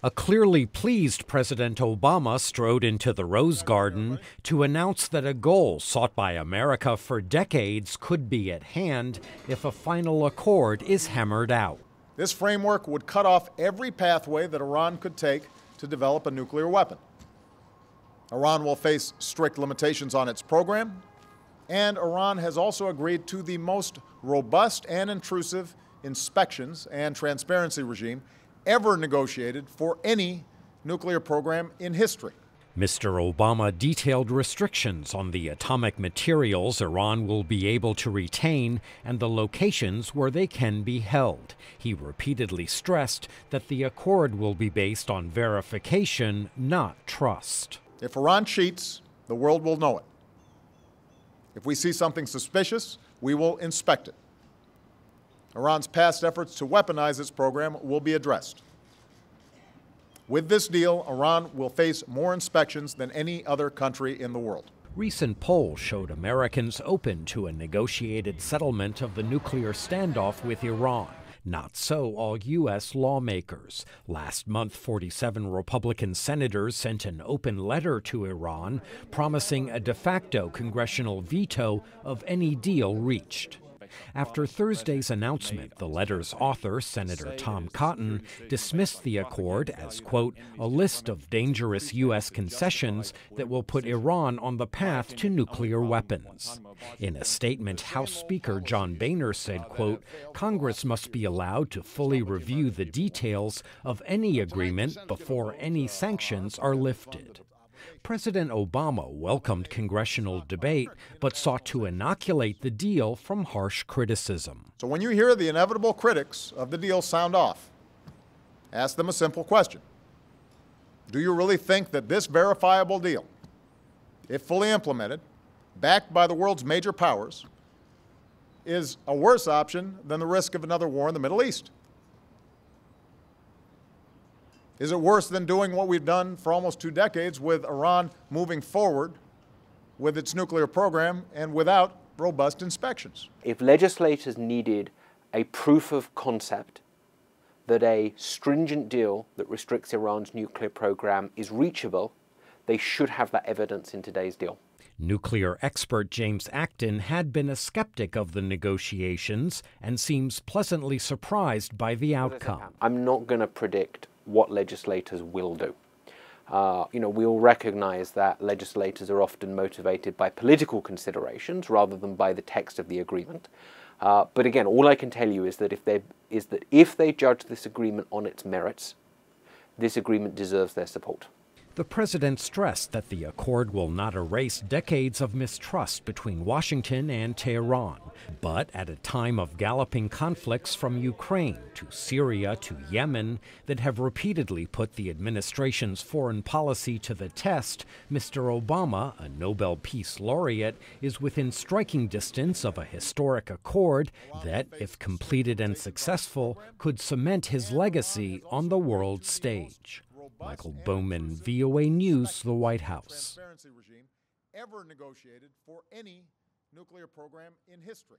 A clearly pleased President Obama strode into the Rose Garden to announce that a goal sought by America for decades could be at hand if a final accord is hammered out. This framework would cut off every pathway that Iran could take to develop a nuclear weapon. Iran will face strict limitations on its program, and Iran has also agreed to the most robust and intrusive inspections and transparency regime ever negotiated for any nuclear program in history. Mr. Obama detailed restrictions on the atomic materials Iran will be able to retain and the locations where they can be held. He repeatedly stressed that the accord will be based on verification, not trust. If Iran cheats, the world will know it. If we see something suspicious, we will inspect it. Iran's past efforts to weaponize its program will be addressed. With this deal, Iran will face more inspections than any other country in the world. Recent polls showed Americans open to a negotiated settlement of the nuclear standoff with Iran. Not so all U.S. lawmakers. Last month, 47 Republican senators sent an open letter to Iran promising a de facto congressional veto of any deal reached. After Thursday's announcement, the letter's author, Senator Tom Cotton, dismissed the accord as, quote, a list of dangerous U.S. concessions that will put Iran on the path to nuclear weapons. In a statement, House Speaker John Boehner said, quote, Congress must be allowed to fully review the details of any agreement before any sanctions are lifted. President Obama welcomed congressional debate, but sought to inoculate the deal from harsh criticism. So when you hear the inevitable critics of the deal sound off, ask them a simple question. Do you really think that this verifiable deal, if fully implemented, backed by the world's major powers, is a worse option than the risk of another war in the Middle East? Is it worse than doing what we've done for almost 2 decades with Iran moving forward with its nuclear program and without robust inspections? If legislators needed a proof of concept that a stringent deal that restricts Iran's nuclear program is reachable, they should have that evidence in today's deal. Nuclear expert James Acton had been a skeptic of the negotiations and seems pleasantly surprised by the outcome. I'm not going to predict what legislators will do. We all recognize that legislators are often motivated by political considerations rather than by the text of the agreement. But again, all I can tell you is that if they judge this agreement on its merits, this agreement deserves their support. The president stressed that the accord will not erase decades of mistrust between Washington and Tehran. But at a time of galloping conflicts from Ukraine to Syria to Yemen that have repeatedly put the administration's foreign policy to the test, Mr. Obama, a Nobel Peace Laureate, is within striking distance of a historic accord that, if completed and successful, could cement his legacy on the world stage. Michael Bowman, VOA News, the White House. Transparency regime ever negotiated for any nuclear program in history.